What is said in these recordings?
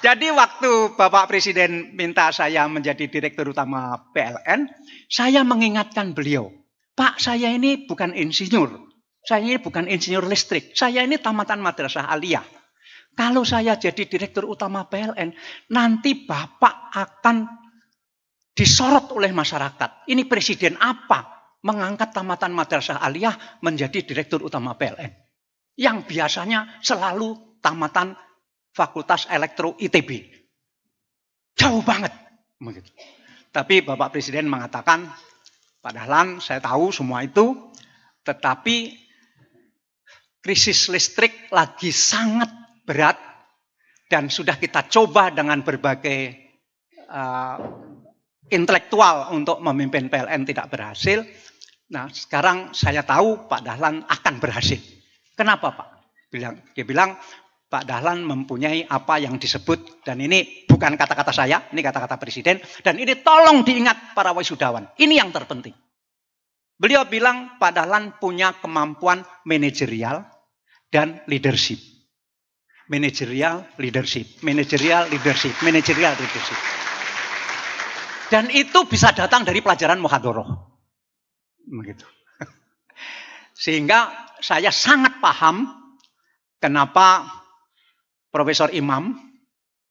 Jadi waktu Bapak Presiden minta saya menjadi Direktur Utama PLN, saya mengingatkan beliau, Pak, saya ini bukan insinyur. Saya ini bukan insinyur listrik. Saya ini tamatan madrasah aliyah. Kalau saya jadi Direktur Utama PLN, nanti Bapak akan disorot oleh masyarakat. Ini presiden apa mengangkat tamatan madrasah aliyah menjadi Direktur Utama PLN? Yang biasanya selalu tamatan Fakultas Elektro ITB. Jauh banget. Begitu. Tapi Bapak Presiden mengatakan, Pak Dahlan, saya tahu semua itu, tetapi krisis listrik lagi sangat berat dan sudah kita coba dengan berbagai intelektual untuk memimpin PLN tidak berhasil. Nah, sekarang saya tahu Pak Dahlan akan berhasil. Kenapa, Pak? Dia bilang, Pak Dahlan mempunyai apa yang disebut, dan ini bukan kata-kata saya, ini kata-kata Presiden, dan ini tolong diingat para wisudawan. Ini yang terpenting. Beliau bilang Pak Dahlan punya kemampuan manajerial dan leadership. Manajerial, leadership, manajerial, leadership, manajerial, leadership. Dan itu bisa datang dari pelajaran muhadharah. Begitu. Sehingga saya sangat paham kenapa Profesor Imam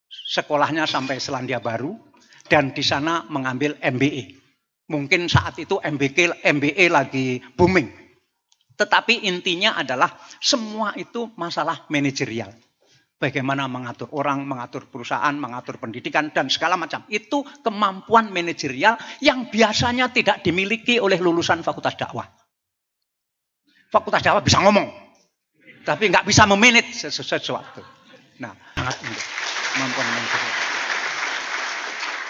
sekolahnya sampai Selandia Baru dan di sana mengambil MBA. Mungkin saat itu MBA lagi booming. Tetapi intinya adalah semua itu masalah manajerial. Bagaimana mengatur orang, mengatur perusahaan, mengatur pendidikan dan segala macam. Itu kemampuan manajerial yang biasanya tidak dimiliki oleh lulusan Fakultas Dakwah. Fakultas Dakwah bisa ngomong, tapi nggak bisa memanage sesuatu. Nah, sangat kemampuan manajerial.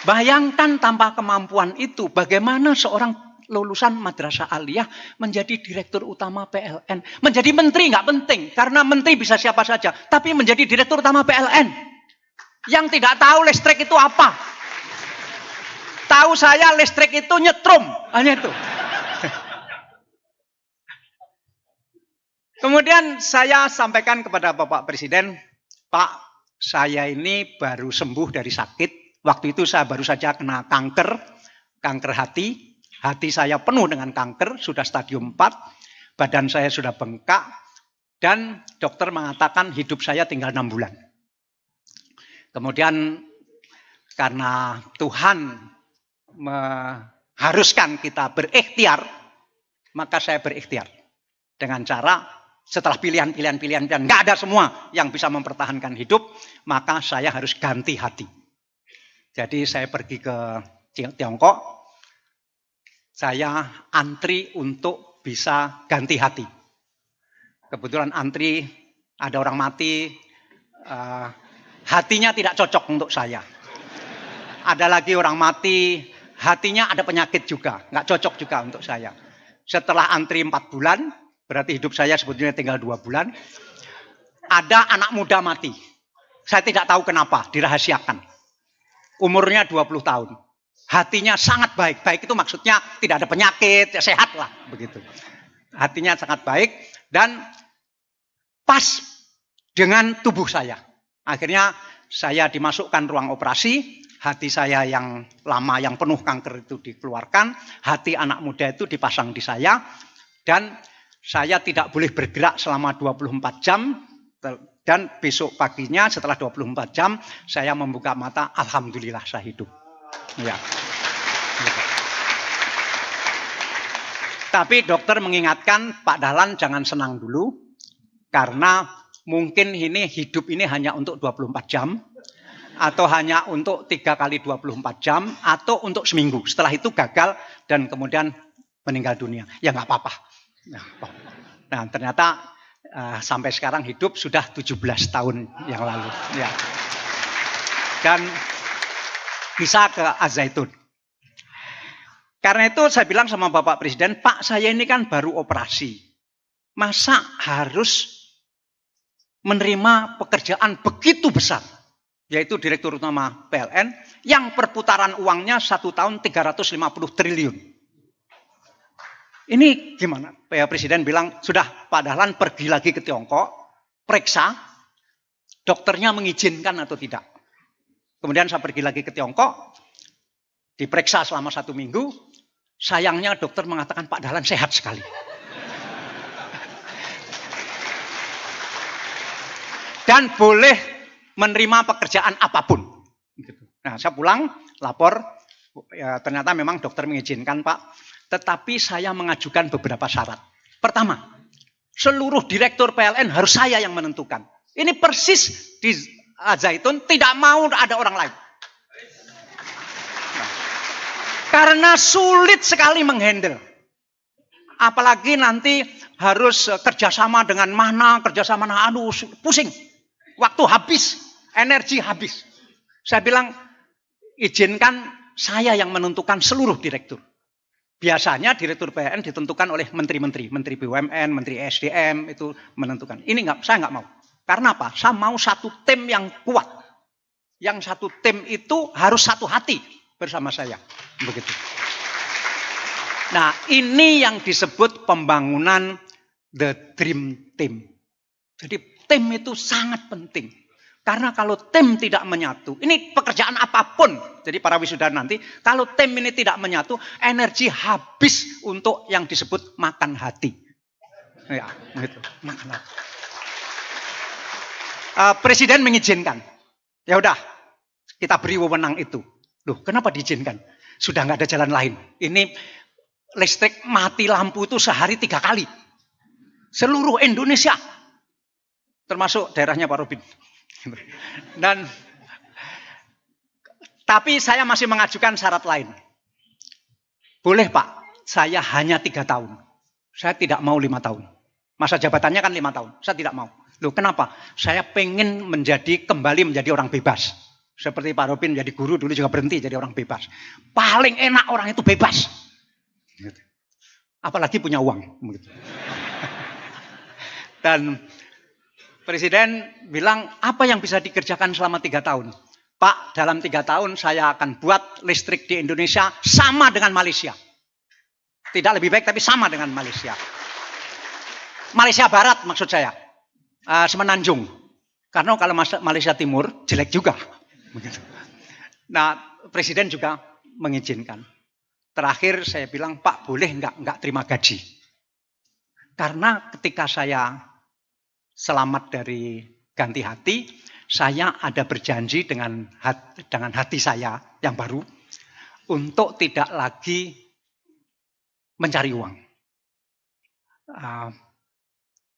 Bayangkan tanpa kemampuan itu, bagaimana seorang lulusan madrasah aliyah menjadi Direktur Utama PLN. Menjadi menteri nggak penting, karena menteri bisa siapa saja. Tapi menjadi Direktur Utama PLN, yang tidak tahu listrik itu apa. Tahu saya listrik itu nyetrum, hanya itu. Kemudian saya sampaikan kepada Bapak Presiden, Pak, saya ini baru sembuh dari sakit. Waktu itu saya baru saja kena kanker hati. Hati saya penuh dengan kanker, sudah stadium 4. Badan saya sudah bengkak. Dan dokter mengatakan hidup saya tinggal 6 bulan. Kemudian karena Tuhan mengharuskan kita berikhtiar, maka saya berikhtiar. Dengan cara setelah pilihan, nggak ada semua yang bisa mempertahankan hidup, maka saya harus ganti hati. Jadi saya pergi ke Tiongkok, saya antri untuk bisa ganti hati. Kebetulan antri, ada orang mati, hatinya tidak cocok untuk saya. Ada lagi orang mati, hatinya ada penyakit juga, nggak cocok juga untuk saya. Setelah antri 4 bulan, berarti hidup saya sebetulnya tinggal 2 bulan. Ada anak muda mati. Saya tidak tahu kenapa, dirahasiakan. Umurnya 20 tahun. Hatinya sangat baik. Baik itu maksudnya tidak ada penyakit, ya sehat lah. Begitu. Hatinya sangat baik dan pas dengan tubuh saya. Akhirnya saya dimasukkan ruang operasi. Hati saya yang lama, yang penuh kanker itu dikeluarkan. Hati anak muda itu dipasang di saya. Dan saya tidak boleh bergerak selama 24 jam. Dan besok paginya setelah 24 jam saya membuka mata, alhamdulillah saya hidup. Ya. Tapi dokter mengingatkan, Pak Dahlan jangan senang dulu karena mungkin hidup ini hanya untuk 24 jam atau hanya untuk 3 kali 24 jam atau untuk seminggu. Setelah itu gagal dan kemudian meninggal dunia. Ya nggak apa-apa. Nah, ternyata sampai sekarang hidup sudah 17 tahun yang lalu. Ya. Dan bisa ke Az-Zaitun. Karena itu saya bilang sama Bapak Presiden, Pak, saya ini kan baru operasi. Masa harus menerima pekerjaan begitu besar? Yaitu Direktur Utama PLN yang perputaran uangnya 1 tahun 350 triliun. Ini gimana? Pak Presiden bilang, sudah Pak Dahlan pergi lagi ke Tiongkok, periksa, dokternya mengizinkan atau tidak. Kemudian saya pergi lagi ke Tiongkok, diperiksa selama 1 minggu. Sayangnya dokter mengatakan Pak Dahlan sehat sekali. Dan boleh menerima pekerjaan apapun. Nah, saya pulang, lapor, ya, ternyata memang dokter mengizinkan Pak. Tetapi saya mengajukan beberapa syarat. Pertama, seluruh direktur PLN harus saya yang menentukan. Ini persis di Zaitun, tidak mau ada orang lain. Nah, karena sulit sekali menghandle. Apalagi nanti harus kerjasama dengan mana, kerjasama dengan aduh, pusing. Waktu habis, energi habis. Saya bilang, izinkan saya yang menentukan seluruh direktur. Biasanya direktur PLN ditentukan oleh menteri-menteri, menteri BUMN, menteri SDM itu menentukan. Ini saya nggak mau. Karena apa? Saya mau satu tim yang kuat. Yang satu tim itu harus satu hati bersama saya. Begitu. Nah, ini yang disebut pembangunan the dream team. Jadi tim itu sangat penting. Karena kalau tim tidak menyatu, ini pekerjaan apapun, jadi para wisudawan nanti, kalau tim ini tidak menyatu, energi habis untuk yang disebut makan hati. Ya, gitu, makan hati. Presiden mengizinkan. Ya udah, kita beri wewenang itu. Loh, kenapa diizinkan? Sudah nggak ada jalan lain. Ini listrik mati lampu itu sehari 3 kali. Seluruh Indonesia. Termasuk daerahnya Pak Robin. Dan tapi saya masih mengajukan syarat lain. Boleh Pak, saya hanya 3 tahun. Saya tidak mau 5 tahun. Masa jabatannya kan 5 tahun. Saya tidak mau. Loh kenapa? Saya pengen kembali menjadi orang bebas. Seperti Pak Robin jadi guru dulu juga berhenti jadi orang bebas. Paling enak orang itu bebas. Apalagi punya uang. Dan Presiden bilang, apa yang bisa dikerjakan selama 3 tahun? Pak, dalam 3 tahun saya akan buat listrik di Indonesia sama dengan Malaysia. Tidak lebih baik, tapi sama dengan Malaysia. Malaysia Barat maksud saya. Semenanjung. Karena kalau Malaysia Timur, jelek juga. Nah, Presiden juga mengizinkan. Terakhir saya bilang, Pak boleh nggak terima gaji? Karena ketika saya selamat dari ganti hati, saya ada berjanji dengan hati saya yang baru untuk tidak lagi mencari uang.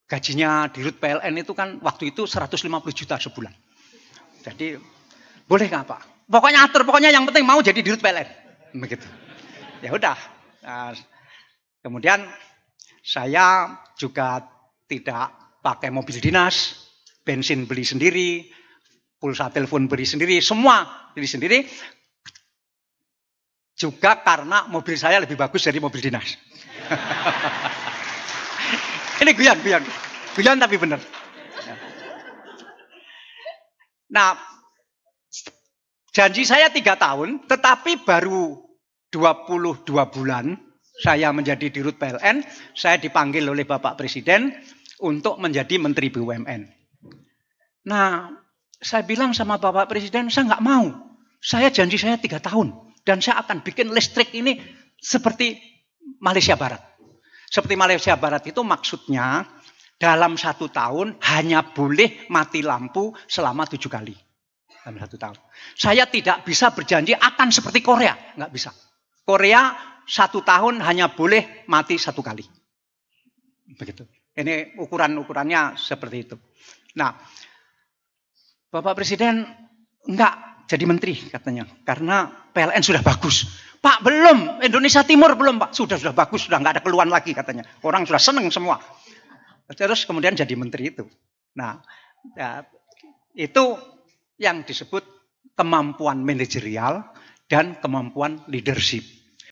Gajinya di Dirut PLN itu kan waktu itu 150 juta sebulan. Jadi boleh nggak Pak? Pokoknya atur, pokoknya yang penting mau jadi Dirut PLN. Begitu. Ya udah. Kemudian saya juga tidak pakai mobil dinas, bensin beli sendiri, pulsa telepon beli sendiri, semua beli sendiri. Juga karena mobil saya lebih bagus dari mobil dinas. Ini guyon tapi benar. Nah, janji saya 3 tahun, tetapi baru 22 bulan saya menjadi Dirut PLN, saya dipanggil oleh Bapak Presiden untuk menjadi Menteri BUMN. Nah, saya bilang sama Bapak Presiden, saya nggak mau. Saya janji saya 3 tahun. Dan saya akan bikin listrik ini seperti Malaysia Barat. Seperti Malaysia Barat itu maksudnya dalam 1 tahun hanya boleh mati lampu selama 7 kali. Dalam 1 tahun. Saya tidak bisa berjanji akan seperti Korea. Nggak bisa. Korea 1 tahun hanya boleh mati 1 kali. Begitu. Ini ukurannya seperti itu. Nah, Bapak Presiden enggak jadi menteri katanya. Karena PLN sudah bagus. Pak belum, Indonesia Timur belum Pak. Sudah bagus, sudah enggak ada keluhan lagi katanya. Orang sudah senang semua. Terus kemudian jadi menteri itu. Nah, ya, itu yang disebut kemampuan manajerial dan kemampuan leadership.